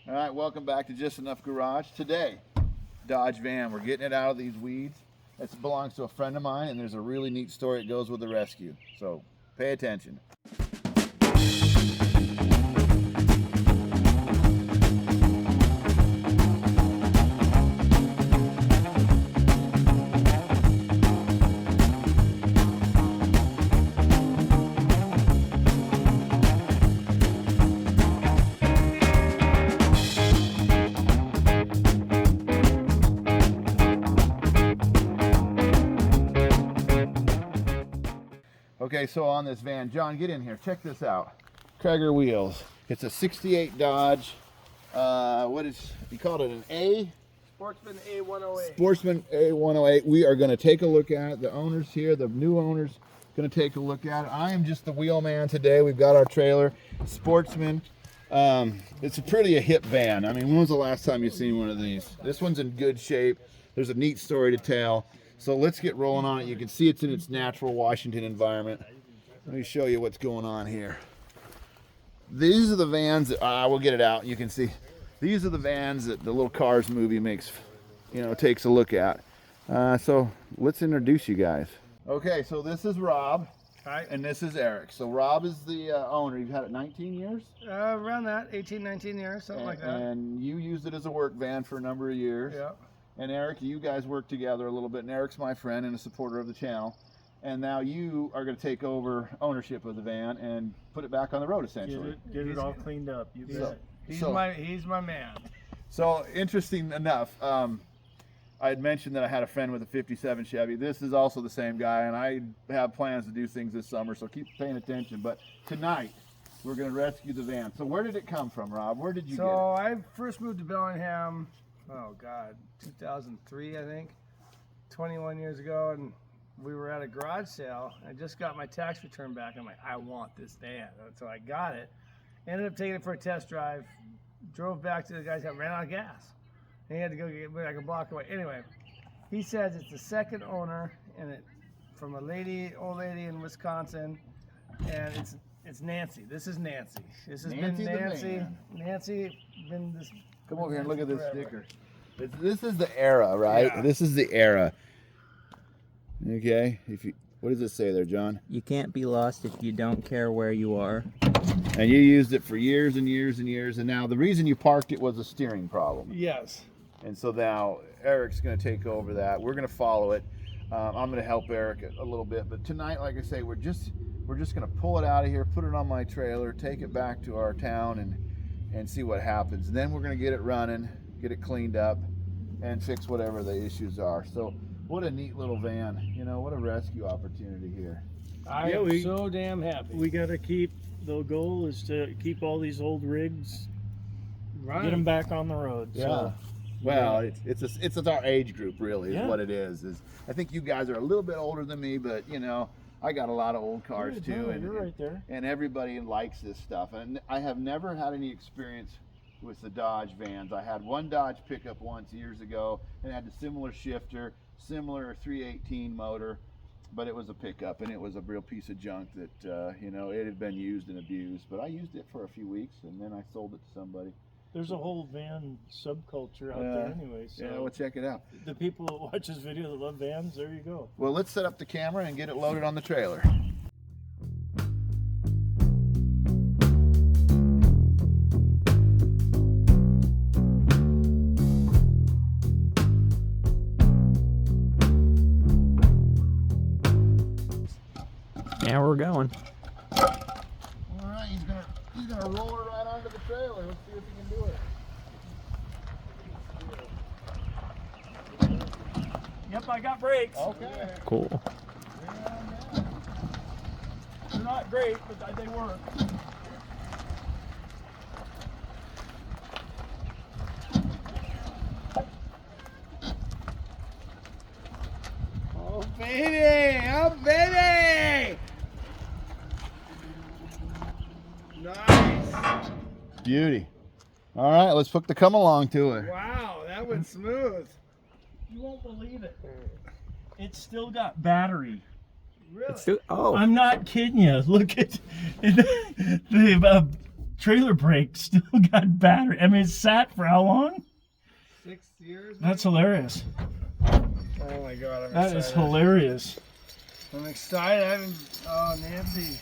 All right, welcome back to Just Enough Garage. Today, Dodge van. We're getting it out of these weeds. It belongs to a friend of mine, and there's a really neat story that goes with the rescue. So pay attention. Okay, so on this van, John, get in here. Check this out. Traeger wheels. It's a 68 Dodge. What is, you called it an A? Sportsman A108. Sportsman A108. We are going to take a look at it. The owners here, the new owners, going to take a look at it. I am just the wheel man today. We've got our trailer. Sportsman. It's a pretty hip van. I mean, when was the last time you've seen one of these? This one's in good shape. There's a neat story to tell. So let's get rolling on it. You can see it's in its natural Washington environment. Let me show you what's going on here. These are the vans that, we'll get it out. You can see, these are the vans that the little Cars movie makes, takes a look at. So let's introduce you guys. Okay, so this is Rob. Hi. And this is Eric. So Rob is the owner. You've had it 19 years? Around that, 18, 19 years, something like that. And you used it as a work van for a number of years. Yeah. And Eric, you guys work together a little bit, and Eric's my friend and a supporter of the channel. And now you are going to take over ownership of the van and put it back on the road, essentially. Get it all cleaned up. You bet. He's my man. So interesting enough, I had mentioned that I had a friend with a 57 Chevy. This is also the same guy, and I have plans to do things this summer, so keep paying attention. But tonight, we're going to rescue the van. So where did it come from, Rob? Where did you get it? So I first moved to Bellingham, 2003, I think, 21 years ago, and we were at a garage sale. I just got my tax return back. I'm like, I want this van. So I got it. Ended up taking it for a test drive. Drove back to the guy's house, ran out of gas. And he had to go get like a block away. Anyway, he says it's the second owner, and it from a old lady in Wisconsin, and it's Nancy. This is Nancy. This has Nancy been the Nancy. man. Nancy been this. Come over here and look at this forever. sticker. This is the era, right? Yeah. This is the era. Okay. What does it say there, John? You can't be lost if you don't care where you are. And you used it for years and years and years, and now the reason you parked it was a steering problem. Yes. And so now Eric's going to take over that. We're going to follow it. I'm going to help Eric a little bit, but tonight, like I say, we're just going to pull it out of here, put it on my trailer, take it back to our town, and see what happens. And then we're going to get it running, get it cleaned up, and fix whatever the issues are. So what a neat little van. What a rescue opportunity here. I am so damn happy. We got to keep, the goal is to keep all these old rigs, Right. get them back on the road. Yeah. So, Well, it's our age group, really, is Yeah. what it is. I think you guys are a little bit older than me, but I got a lot of old cars Yeah, too, no, and you're right there. and everybody likes this stuff. And I have never had any experience with the Dodge vans. I had one Dodge pickup once years ago, and it had a similar shifter, similar 318 motor, but it was a pickup, and it was a real piece of junk that it had been used and abused. But I used it for a few weeks, and then I sold it to somebody. There's a whole van subculture out there anyway. So Yeah, well, check it out. the people that watch this video that love vans, there you go. Well, let's set up the camera and get it loaded on the trailer. Now we're going. All right, he's gonna roll her right onto the trailer. Let's see if he can do it. Yep, I got brakes. Okay. Cool. They're not great, but they work. Oh baby! Oh baby! Nice! Beauty. All right, let's hook the come along to it. Wow, that went smooth. You won't believe it. It's still got battery. Really? Oh, I'm not kidding you. Look at the trailer brake still got battery. I mean, it's sat for how long? 6 years. That's hilarious. Oh my God, I'm That excited. is hilarious. I'm excited. I haven't. Oh, Nancy.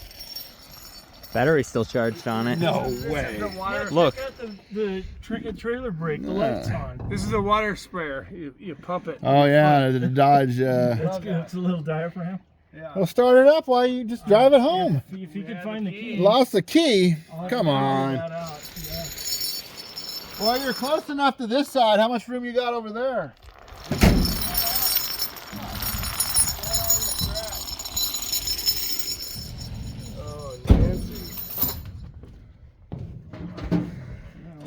Battery's still charged on it. No This is way. the water. Look. Check out the trailer brake. The light's on. This is a water sprayer. You pump it. Oh yeah, the Dodge. That's good. It's a little diaphragm. Yeah. Well, start it up while you just drive it home. If you Yeah, could find the the key. key. Lost the key. I'll have Come to figure on. that out. Yeah. Well, you're close enough to this side. How much room you got over there? Oh, Nancy.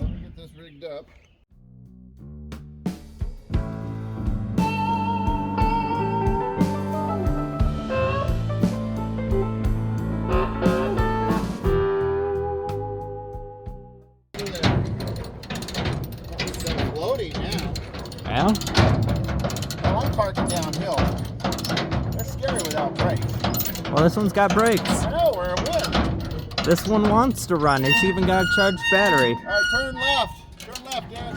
Let me get this rigged up. Floating now. Yeah? I like parking downhill. They're scary without brakes. Well, this one's got brakes. I know, we're a win. This one wants to run. It's even got a charged battery. All right, turn left. Turn left, Dan.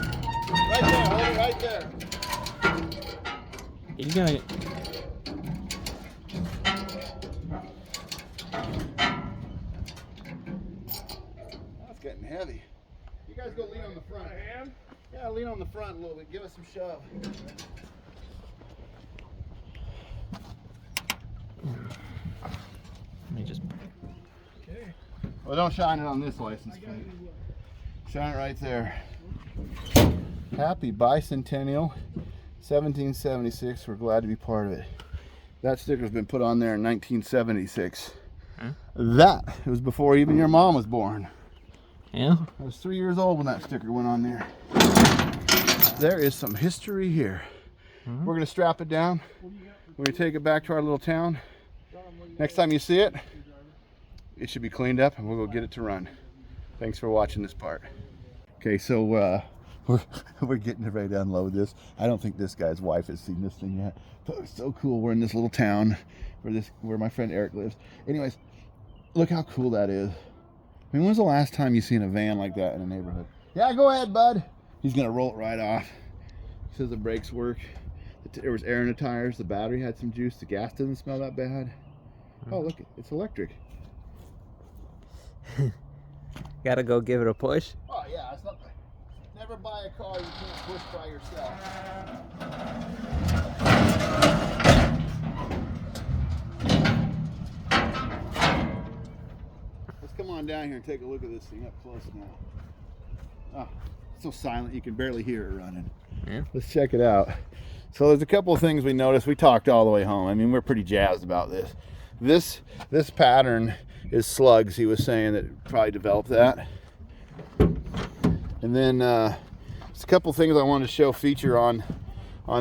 Right there, hold it right there. You're gonna. That's getting heavy. You guys go lean on the front. Yeah, lean on the front a little bit. Give us some shove. Let me just. Well, don't shine it on this license plate. Shine it right there. Happy Bicentennial, 1776. We're glad to be part of it. That sticker's been put on there in 1976. Huh? That was before even your mom was born. Yeah? I was 3 years old when that sticker went on there. There is some history here. We're gonna strap it down. We're gonna take it back to our little town. Next time you see it, it should be cleaned up and we'll go get it to run. Thanks for watching this part. Okay, so we're getting ready to unload this. I don't think this guy's wife has seen this thing yet, but it's so cool. We're in this little town where my friend Eric lives. Anyways, look how cool that is. I mean, when's the last time you seen a van like that in a neighborhood? Yeah, go ahead, bud. He's gonna roll it right off. He says the brakes work. There was air in the tires. The battery had some juice. The gas doesn't smell that bad. Oh, look, it's electric. Gotta go give it a push. Oh yeah, it's not. Never buy a car you can't push by yourself. Let's come on down here and take a look at this thing up close now. Oh, it's so silent you can barely hear it running. Yeah. Let's check it out. So there's a couple of things we noticed. We talked all the way home. I mean, we're pretty jazzed about this. This pattern is slugs. He was saying that probably developed that. And then there's a couple things I wanted to show feature on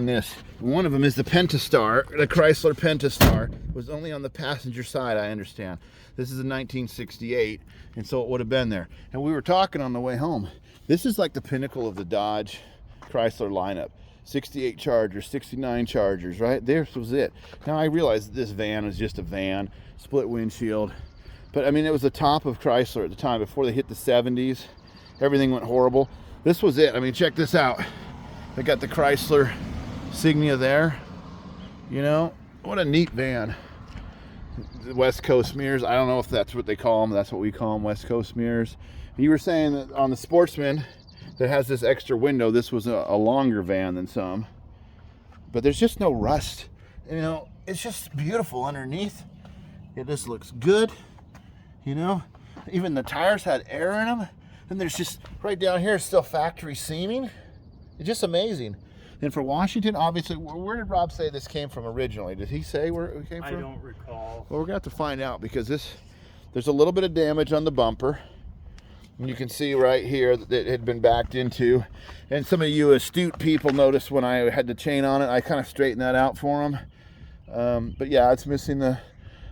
this. One of them is the Pentastar. The Chrysler Pentastar was only on the passenger side, I understand. This is a 1968, and so it would have been there. And we were talking on the way home. This is like the pinnacle of the Dodge Chrysler lineup. 68 Chargers, 69 Chargers, right? This was it. Now I realize that this van was just a van, split windshield. But I mean, it was the top of Chrysler at the time. Before they hit the 70s, everything went horrible. This was it. I mean, check this out. They got the Chrysler Signia there. You know, what a neat van. The West Coast mirrors. I don't know if that's what they call them. That's what we call them, West Coast mirrors. You were saying that on the Sportsman that has this extra window, this was a longer van than some. But there's just no rust. You know, it's just beautiful underneath. It just looks good. You know, even the tires had air in them. And there's just, right down here, still factory seaming. It's just amazing. And for Washington, obviously, where did Rob say this came from originally? Did he say where it came from? I don't recall. Well, we're going to have to find out because there's a little bit of damage on the bumper. And you can see right here that it had been backed into. And some of you astute people noticed when I had the chain on it, I kind of straightened that out for them. But yeah, it's missing the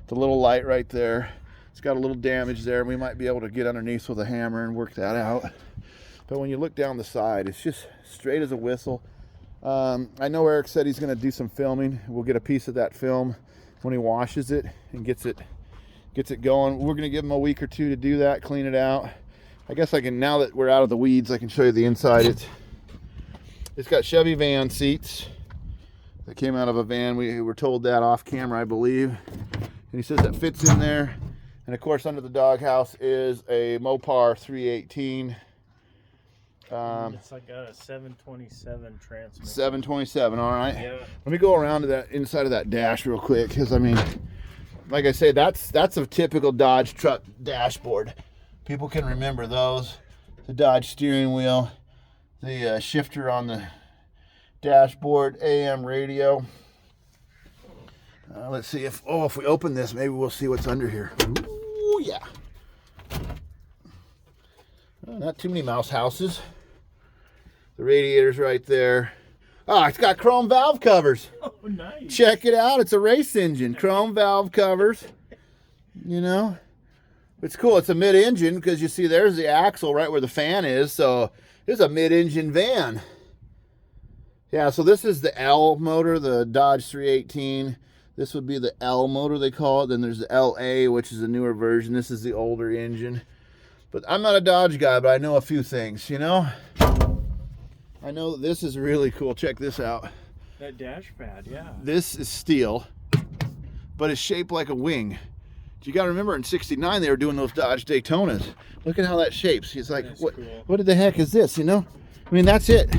little light right there. It's got a little damage there. We might be able to get underneath with a hammer and work that out. But when you look down the side, it's just straight as a whistle. I know Eric said he's going to do some filming. We'll get a piece of that film when he washes it and gets it going. We're going to give him a week or two to do that, clean it out. I guess I can, now that we're out of the weeds, I can show you the inside. It's got Chevy van seats that came out of a van. We were told that off camera, I believe. And he says that fits in there. And of course, under the doghouse is a Mopar 318. It's like a 727 transmission. 727, all right. Yeah. Let me go around to that inside of that dash real quick, because I mean, like I say, that's a typical Dodge truck dashboard. People can remember those. The Dodge steering wheel, the shifter on the dashboard, AM radio. Let's see if we open this, maybe we'll see what's under here. Ooh, yeah. Not too many mouse houses. The radiator's right there. Oh, it's got chrome valve covers. Oh, nice. Check it out. It's a race engine. Chrome valve covers. You know, it's cool. It's a mid-engine because you see there's the axle right where the fan is. So it's a mid-engine van. Yeah, so this is the L motor, the Dodge 318. This would be the L motor, they call it. Then there's the LA, which is a newer version. This is the older engine. But I'm not a Dodge guy, but I know a few things, you know? I know that this is really cool. Check this out. That dash pad, yeah. This is steel, but it's shaped like a wing. You got to remember, in '69 they were doing those Dodge Daytonas. Look at how that shapes. It's like, That's what? cool. What the heck is this? You know? I mean, that's it.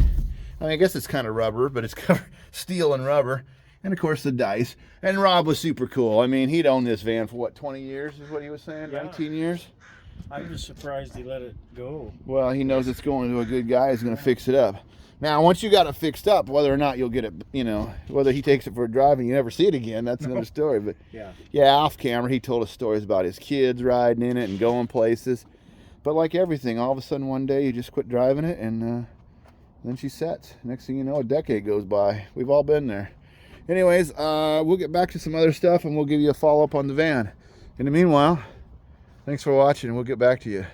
I mean, I guess it's kind of rubber, but it's covered steel and rubber, and of course the dice. And Rob was super cool. I mean, he'd owned this van for what, 20 years? Is what he was saying? Yeah. 19 years. I'm just surprised he let it go. Well, he knows it's going to a good guy who's going to fix it up. Now, once you got it fixed up, whether or not you'll get it, you know, whether he takes it for a drive and you never see it again, that's another story. But yeah, off camera, he told us stories about his kids riding in it and going places. But like everything, all of a sudden one day you just quit driving it, and then she sets. Next thing you know, a decade goes by. We've all been there. Anyways, we'll get back to some other stuff, and we'll give you a follow-up on the van. In the meanwhile, thanks for watching, and we'll get back to you.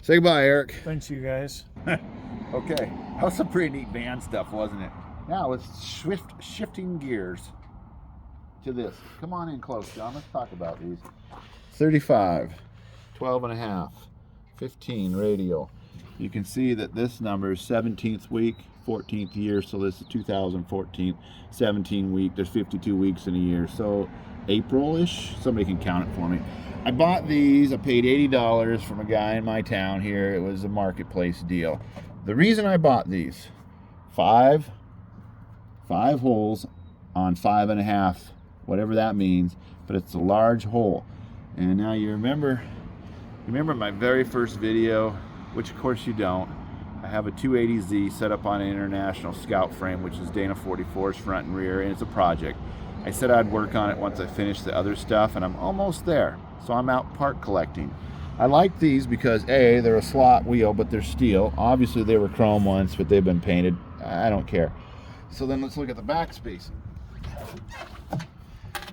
Say goodbye, Eric. Thanks, you guys. Okay, that was some pretty neat van stuff, wasn't it? Now it's shifting gears to this. Come on in close, John. Let's talk about these. 35, 12 and a half, 15 radial. You can see that this number is 17th week, 14th year, so this is 2014, 17 week. There's 52 weeks in a year, so April-ish. Somebody can count it for me. I bought these. I paid $80 from a guy in my town here. It was a marketplace deal. The reason I bought these, five holes on 5.5, whatever that means, but it's a large hole. And now you remember my very first video, which of course you don't. I have a 280Z set up on an International Scout frame, which is Dana 44's front and rear, and it's a project. I said I'd work on it once I finished the other stuff, and I'm almost there. So I'm out part collecting. I like these because A, they're a slot wheel, but they're steel. Obviously they were chrome once, but they've been painted. I don't care. So then let's look at the back spacing.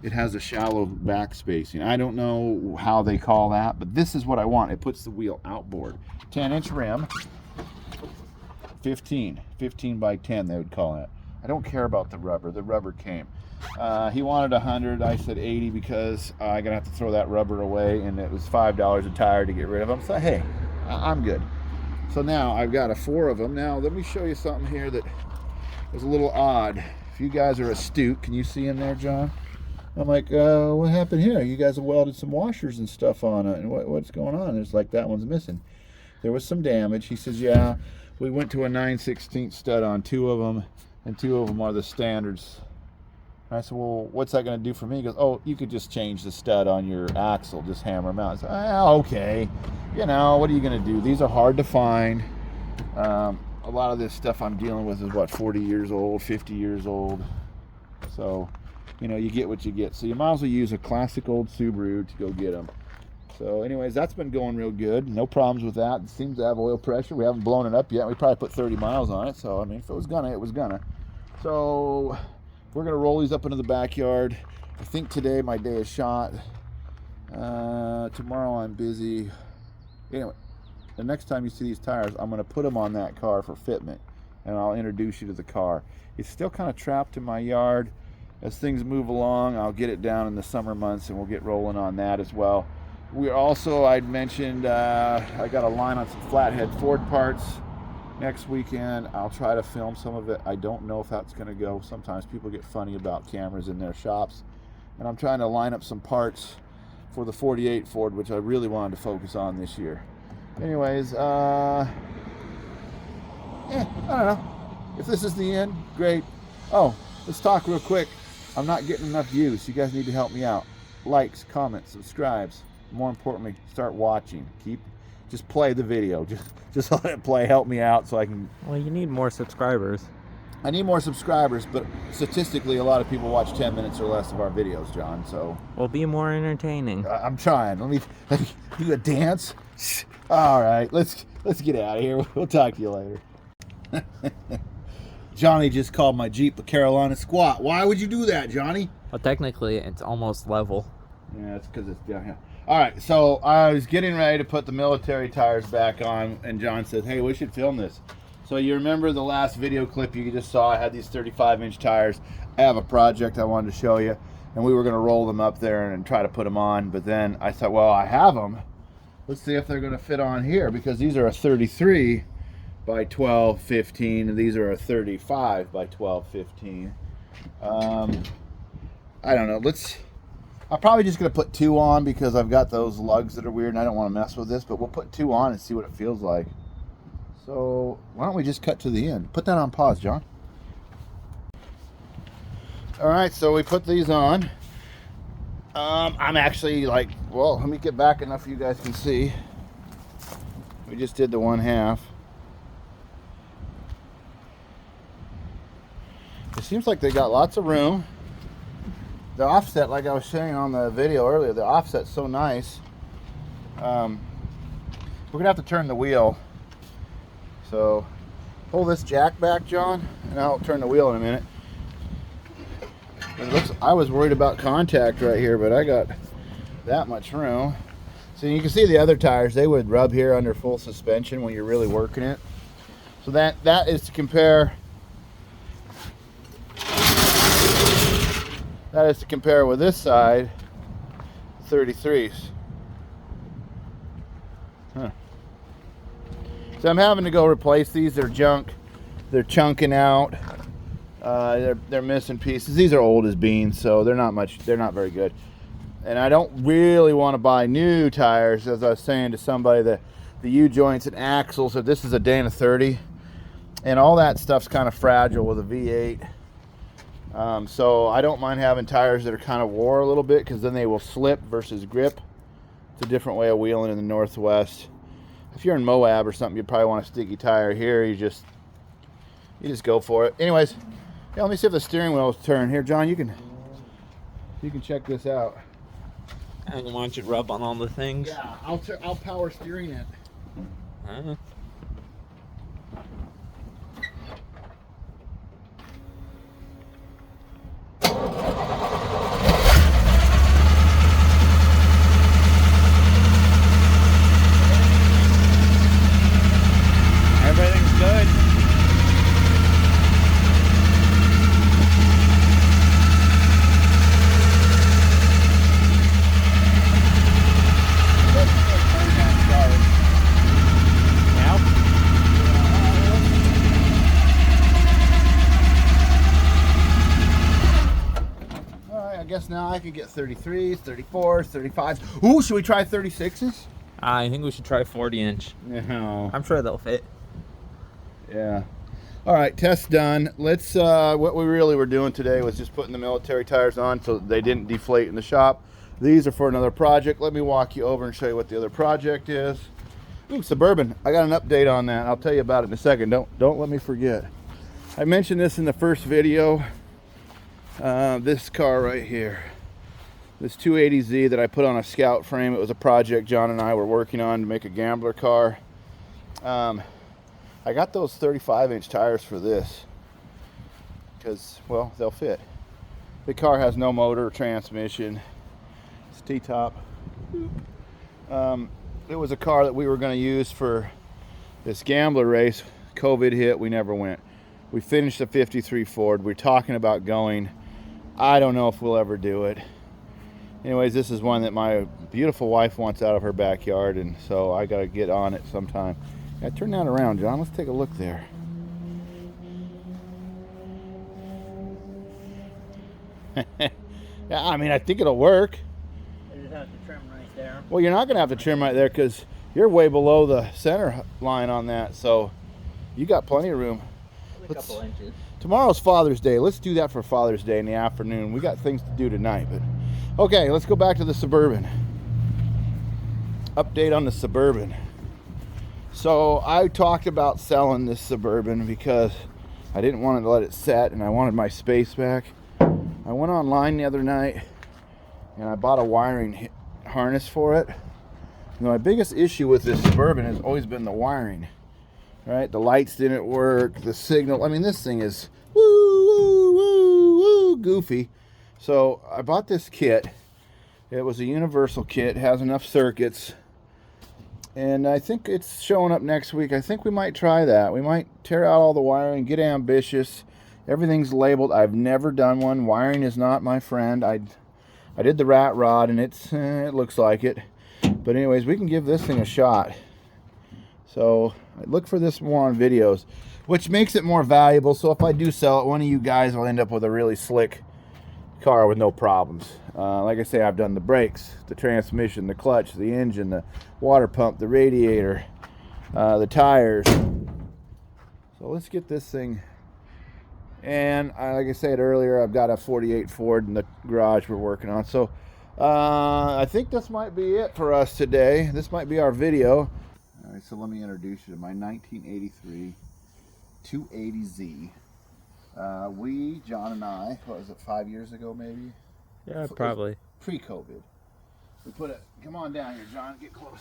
It has a shallow back spacing. I don't know how they call that, but this is what I want. It puts the wheel outboard. 10-inch rim, 15 by 10 they would call it. I don't care about the rubber. The rubber came. He wanted 100. I said 80 because I'm gonna have to throw that rubber away, and it was $5 a tire to get rid of them. So hey, I'm good. So now I've got 4 of them. Now let me show you something here that is a little odd. If you guys are astute, can you see in there, John? I'm like, what happened here? You guys have welded some washers and stuff on it, and what's going on? It's like that one's missing. There was some damage. He says, yeah, we went to a 9/16 stud on 2 of them, and 2 of them are the standards. I said, well, what's that going to do for me? He goes, oh, you could just change the stud on your axle, just hammer them out. I said, okay. You know, what are you going to do? These are hard to find. A lot of this stuff I'm dealing with is, what, 40 years old, 50 years old. So, you know, you get what you get. So you might as well use a classic old Subaru to go get them. So anyways, that's been going real good. No problems with that. It seems to have oil pressure. We haven't blown it up yet. We probably put 30 miles on it. So, I mean, if it was gonna, it was gonna. So we're gonna roll these up into the backyard. I think today my day is shot. Tomorrow I'm busy. Anyway, the next time you see these tires, I'm gonna put them on that car for fitment, and I'll introduce you to the car. It's still kind of trapped in my yard. As things move along, I'll get it down in the summer months, and we'll get rolling on that as well. We also, I'd mentioned, I got a line on some flathead Ford parts next weekend. I'll try to film some of it. I don't know if that's going to go. Sometimes people get funny about cameras in their shops. And I'm trying to line up some parts for the 48 Ford, which I really wanted to focus on this year. Anyways, I don't know. If this is the end, great. Oh, let's talk real quick. I'm not getting enough views. You guys need to help me out. Likes, comments, subscribes. More importantly, start watching. Just play the video. Just let it play. Help me out so I can. Well, you need more subscribers. I need more subscribers, but statistically, a lot of people watch 10 minutes or less of our videos, John. So. Well, be more entertaining. I'm trying. Let me do a dance. All right, let's get out of here. We'll talk to you later. Johnny just called my Jeep a Carolina squat. Why would you do that, Johnny? Well, technically, it's almost level. Yeah, it's because it's down here. All right, so I was getting ready to put the military tires back on, and John said, hey, we should film this. So you remember the last video clip you just saw? I had these 35-inch tires. I have a project I wanted to show you, and we were going to roll them up there and try to put them on. But then I thought, well, I have them. Let's see if they're going to fit on here, because these are a 33 by 12-15, and these are a 35 by 12-15. I don't know. I'm probably just going to put 2 on because I've got those lugs that are weird and I don't want to mess with this, but we'll put 2 on and see what it feels like. So why don't we just cut to the end? Put that on pause, John. All right, so we put these on. I'm actually like, well, let me get back enough so you guys can see. We just did the 1/2. It seems like they got lots of room. The offset, like I was saying on the video earlier, the offset's so nice. We're gonna have to turn the wheel. So pull this jack back, John, and I'll turn the wheel in a minute. It looks, I was worried about contact right here, but I got that much room. So you can see the other tires, they would rub here under full suspension when you're really working it. So that is to compare. That is to compare with this side, 33s. Huh. So I'm having to go replace these. They're junk. They're chunking out. They're missing pieces. These are old as beans, so they're not very good. And I don't really want to buy new tires. As I was saying to somebody, the U-joints and axles, so this is a Dana 30. And all that stuff's kind of fragile with a V8. So I don't mind having tires that are kind of wore a little bit, because then they will slip versus grip. It's a different way of wheeling in the Northwest. If you're in Moab or something, you probably want a sticky tire. Here you just go for it. Anyways, yeah, let me see if the steering wheel is turned. Here, John, you can check this out. And why don't you rub on all the things? Yeah, I'll power steering it. Huh? Everything's good. I guess now I can get 33s, 34s, 35s. Ooh, should we try 36s? I think we should try 40-inch. No. I'm sure they'll fit. Yeah. All right, test done. Let's, what we really were doing today was just putting the military tires on so they didn't deflate in the shop. These are for another project. Let me walk you over and show you what the other project is. Ooh, Suburban. I got an update on that. I'll tell you about it in a second. Don't let me forget. I mentioned this in the first video. This car right here, this 280Z that I put on a Scout frame. It was a project John and I were working on to make a gambler car. I got those 35-inch tires for this because, well, they'll fit. The car has no motor or transmission. It's T-top. It was a car that we were going to use for this gambler race. COVID hit, we never went. We finished the 53 Ford. We're talking about going. I don't know if we'll ever do it. Anyways, this is one that my beautiful wife wants out of her backyard, and so I gotta get on it sometime. Yeah, turn that around, John. Let's take a look there. Yeah, I mean, I think it'll work. You just have to trim right there. Well, you're not gonna have to trim right there because you're way below the center line on that, so you got plenty of room. A couple inches. Tomorrow's Father's Day. Let's do that for Father's Day in the afternoon. We got things to do tonight, but okay, let's go back to the Suburban. Update on the Suburban. So I talked about selling this Suburban because I didn't want to let it set and I wanted my space back. I went online the other night and I bought a wiring harness for it. Now, my biggest issue with this Suburban has always been the wiring. Right? The lights didn't work, the signal. I mean, this thing is woo, woo, woo, woo, goofy. So I bought this kit. It was a universal kit, it has enough circuits. And I think it's showing up next week. I think we might try that. We might tear out all the wiring, get ambitious. Everything's labeled. I've never done one. Wiring is not my friend. I did the rat rod and it looks like it. But anyways, we can give this thing a shot. So look for this more on videos, which makes it more valuable. So if I do sell it, one of you guys will end up with a really slick car with no problems. Like I say, I've done the brakes, the transmission, the clutch, the engine, the water pump, the radiator, the tires. So let's get this thing. And like I said earlier, I've got a 48 Ford in the garage we're working on. So I think this might be it for us today. This might be our video. All right, so let me introduce you to my 1983 280Z. John and I, what was it, 5 years ago maybe? Yeah, probably. Pre-COVID. We put it, come on down here, John, get close.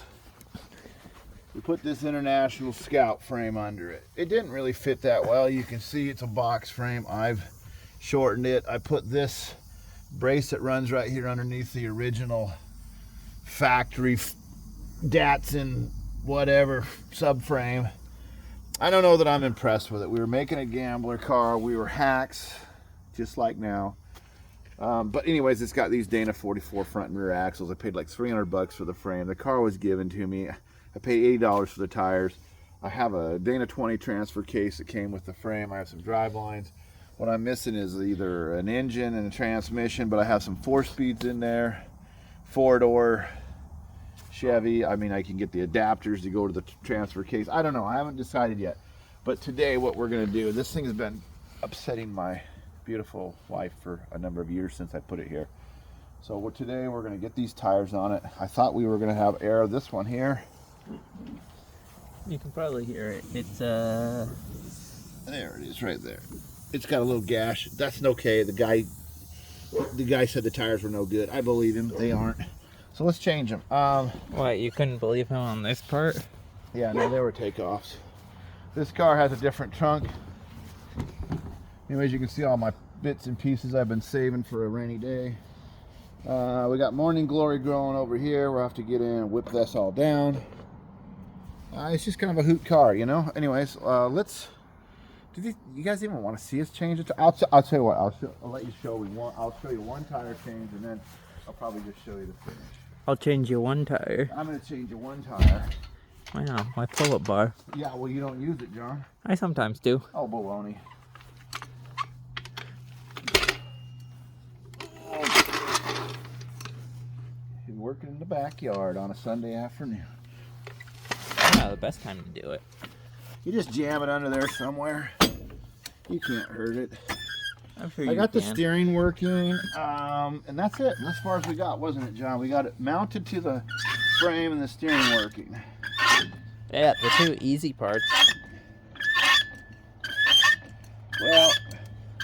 We put this International Scout frame under it. It didn't really fit that well. You can see it's a box frame. I've shortened it. I put this brace that runs right here underneath the original factory Datsun whatever subframe. I don't know that I'm impressed with it. We were making a gambler car. We were hacks, just like now. But anyways, it's got these Dana 44 front and rear axles. I paid like $300 for the frame. The car was given to me. I paid $80 for the tires. I have a Dana 20 transfer case that came with the frame. I have some drive lines. What I'm missing is either an engine and a transmission, but I have some 4-speeds in there, 4-door Chevy. I mean, I can get the adapters to go to the transfer case. I don't know. I haven't decided yet. But today what we're going to do, this thing has been upsetting my beautiful wife for a number of years since I put it here. So today we're going to get these tires on it. I thought we were going to have air. This one here. You can probably hear it. It's There it is right there. It's got a little gash. That's okay. The guy said the tires were no good. I believe him. They aren't. So let's change them. What, you couldn't believe him on this part? Yeah, no, they were takeoffs. This car has a different trunk. Anyways, you can see all my bits and pieces I've been saving for a rainy day. We got Morning Glory growing over here. We'll have to get in and whip this all down. It's just kind of a hoot car, you know. Anyways, let's. You guys even want to see us change it? I'll tell you what. I'll let you show me one. I'll show you one tire change, and then I'll probably just show you the finish. I'll change you one tire. I'm gonna change you one tire. Wow, my pull-up bar. Yeah, well, you don't use it, John. I sometimes do. Oh, baloney. You're working in the backyard on a Sunday afternoon. Yeah, the best time to do it. You just jam it under there somewhere. You can't hurt it. I'm sure I got the can. steering working, and that's it. As far as we got, wasn't it, John? We got it mounted to the frame and the steering working. Yeah, the two easy parts. Well,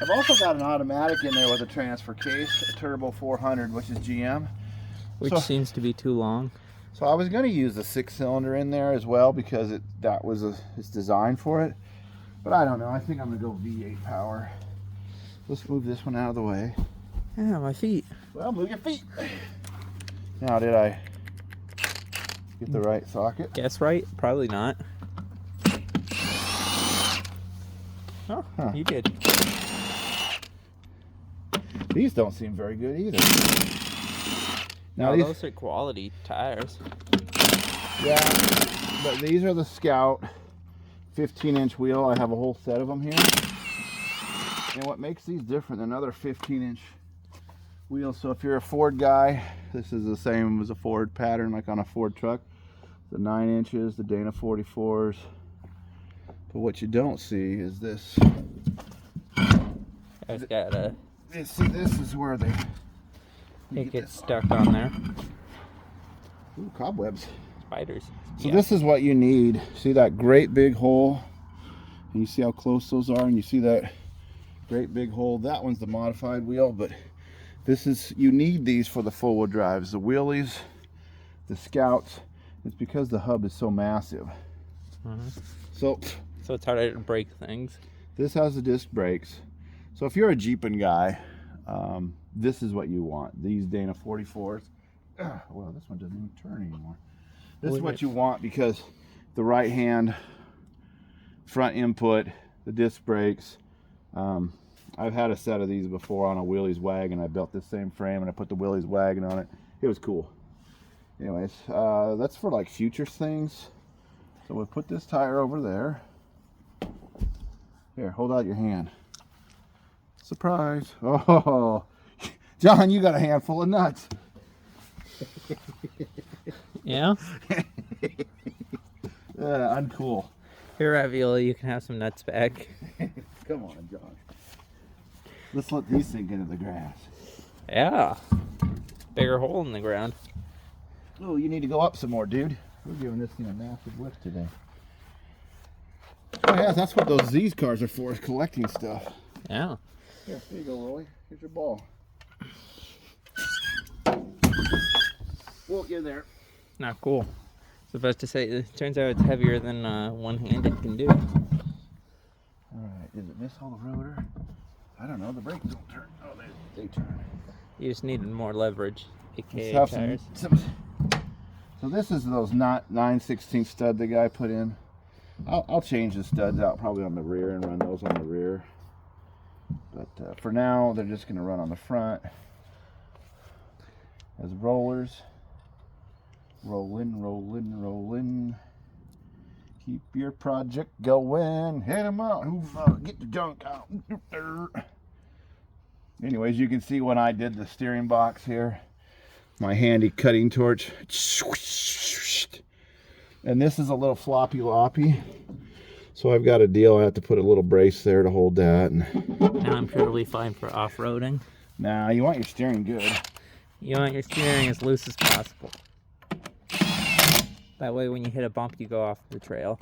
I've also got an automatic in there with a transfer case, a Turbo 400, which is GM. Which seems to be too long. So I was going to use the 6-cylinder in there as well because it's designed for it. But I don't know. I think I'm going to go V8 power. Let's move this one out of the way. Yeah, my feet. Well, move your feet. Now, did I get the right socket? Guess right? Probably not. Oh, Huh. you did. These don't seem very good either. Now Oh, these, those are quality tires. yeah, but these are the Scout 15-inch wheel. I have a whole set of them here. And what makes these different than other 15-inch wheels, so if you're a Ford guy, this is the same as a Ford pattern, like on a Ford truck. The 9 inches, the Dana 44s. But what you don't see is this. It's got a. See, this is where It gets stuck on there. Ooh, cobwebs. Spiders. So this is what you need. See that great big hole? And you see how close those are? And you see that great big hole? That one's the modified wheel, but this is, you need these for the full-wheel drives. The wheelies, the Scouts, it's because the hub is so massive. So it's harder to break things. this has the disc brakes. So if you're a Jeeping guy, this is what you want. These Dana 44s. Well, this one doesn't even turn anymore. This is what you want because the right hand front input, the disc brakes. I've had a set of these before on a Willys wagon. I built this same frame and I put the Willys wagon on it. It was cool. Anyways, that's for like future things. So we'll put this tire over there. Here, hold out your hand. Surprise. Oh, John, you got a handful of nuts. Yeah? Uncool. Here, Ravioli, you can have some nuts back. Come on, John. Let's let these sink into the grass. Yeah. Bigger hole in the ground. Oh, you need to go up some more, dude. We're giving this thing a massive lift today. Oh yeah, that's what these cars are for, is collecting stuff. Yeah. Here, there you go, Rolly. Here's your ball. Whoa, you're there. Not cool. Supposed to say, it turns out it's heavier than one-handed can do. Alright, did it miss all the rotor? I don't know, the brakes don't turn. Oh, they turn. You just needed more leverage, Let's aka have tires. so this is those 9/16 stud the guy put in. I'll change the studs out probably on the rear and run those on the rear. But for now, they're just going to run on the front as rollers. Rolling, rolling, rolling. Keep your project going. Hit 'em out. Get the junk out. Anyways, you can see when I did the steering box here, my handy cutting torch. And this is a little floppy loppy. So I've got a deal. I have to put a little brace there to hold that. And Now I'm purely fine for off-roading. now you want your steering good. You want your steering as loose as possible. That way when you hit a bump, you go off the trail.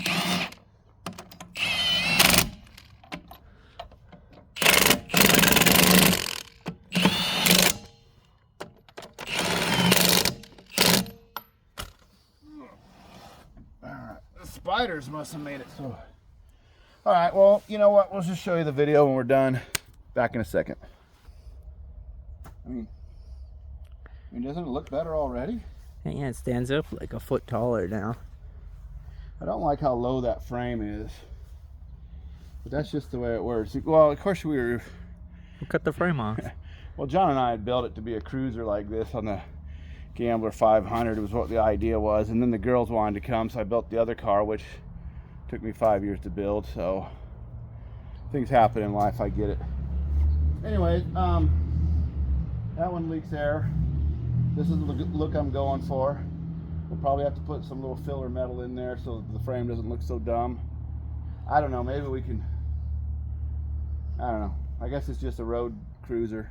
The spiders must have made it so. All right, well, you know what? We'll just show you the video when we're done. Back in a second. I mean, doesn't it look better already? And yeah, it stands up like a foot taller now. I don't like how low that frame is. But that's just the way it works. Well, of course we were... We'll cut the frame off. Well, John and I had built it to be a cruiser like this on the Gambler 500. It was what the idea was. And then the girls wanted to come, so I built the other car, which took me 5 years to build. So things happen in life, I get it. Anyways, that one leaks air. This is the look I'm going for. We'll probably have to put some little filler metal in there so the frame doesn't look so dumb. I don't know, maybe we can, I don't know. I guess it's just a road cruiser.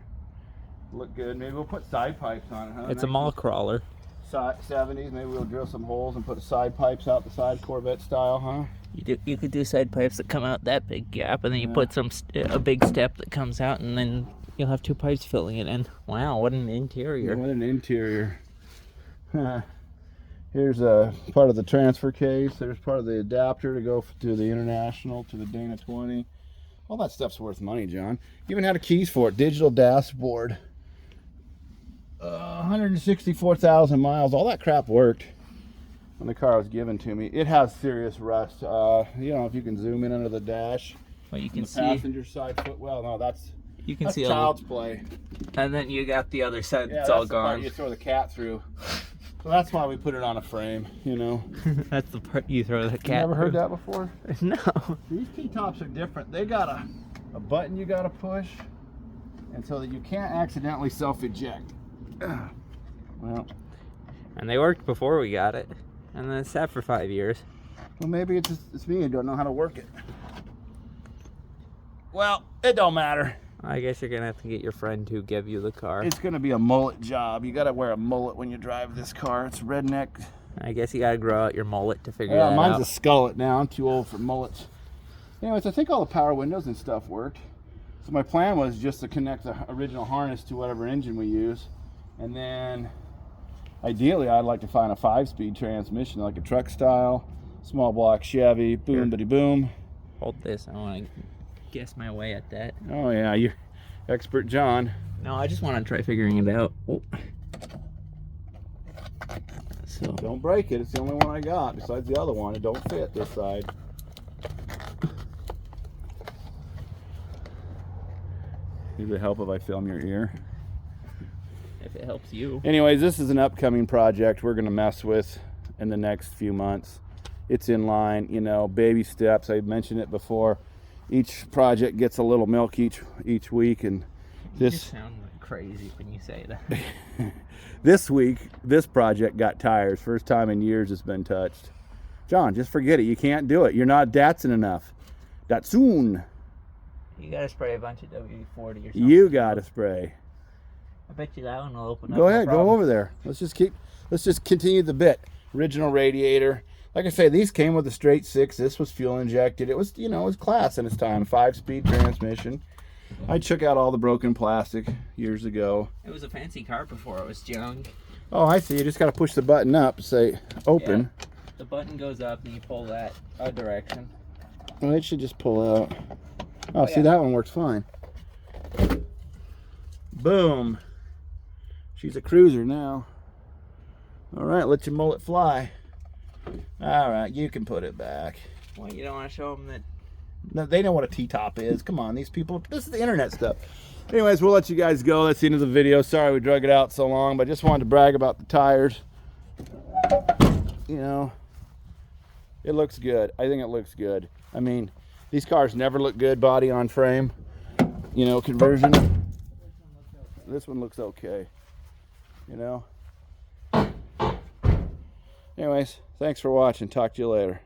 Look good. Maybe we'll put side pipes on it, huh? It's a mall crawler. 70s, maybe we'll drill some holes and put side pipes out the side, Corvette style, huh? You could do side pipes that come out that big gap, and then you put a big step that comes out, and then you'll have two pipes filling it in. Wow, what an interior. What an interior. Here's a part of the transfer case. There's part of the adapter to go to the International, to the Dana 20. All that stuff's worth money, John. Even had a keys for it. Digital dashboard. 164,000 miles. All that crap worked when the car was given to me. It has serious rust. You know, if you can zoom in under the dash. Well, you can the see. passenger side footwell. No, You can That's see child's play. and then you got the other side Yeah, that's that's all the part gone. you throw the cat through. So that's why we put it on a frame, you know. That's the part you throw the You cat. never heard through. that before? No. These T-tops are different. They got a button you got to push, and so that you can't accidentally self-eject. Well, And they worked before we got it, and then it sat for 5 years. well, maybe it's me who don't know how to work it. Well, it don't matter. I guess you're gonna have to get your friend to give you the car. It's gonna be a mullet job. You gotta wear a mullet when you drive this car. It's redneck. I guess you gotta grow out your mullet to figure Yeah, that mine's out. a skullet now. I'm too old for mullets. Anyways, I think all the power windows and stuff worked. So my plan was just to connect the original harness to whatever engine we use, and then ideally I'd like to find a 5-speed transmission, like a truck style, small block Chevy, boom, bitty boom. Hold this. I want to guess my way at that. Oh yeah, you're expert John. No, I just want to try figuring it out. Oh. So Don't break it. It's the only one I got besides the other one. It don't fit this side. Does it help if I film your ear? if it helps you. Anyways, this is an upcoming project we're going to mess with in the next few months. It's in line, you know, baby steps. I mentioned it before. Each project gets a little milk each week, and You this sound like crazy when you say that. this week this project got tires. First time in years it's been touched. John, just forget it. You can't do it. You're not Datsun enough. Datsun. You gotta spray a bunch of WD-40 or something. You got to spray. I bet you that one will open up. Go no ahead, problem. go over there. Let's just continue the bit. Original radiator. Like I say, these came with a straight 6. This was fuel injected. It was, you know, it was class in its time. 5-speed transmission. I took out all the broken plastic years ago. It was a fancy car before. It was junk. Oh, I see. You just got to push the button up to say open. Yeah. The button goes up and you pull that a direction. Well, it should just pull out. Oh, see, yeah. that one works fine. Boom. She's a cruiser now. All right, let your mullet fly. All right, you can put it back. Well, you don't want to show them that. No, they know what a T-top is. Come on, these people. This is the internet stuff. Anyways, we'll let you guys go. That's the end of the video. Sorry we drug it out so long, but I just wanted to brag about the tires. You know, it looks good. I think it looks good. I mean, these cars never look good body on frame. You know, conversion. This one looks okay. You know. Anyways, thanks for watching. Talk to you later.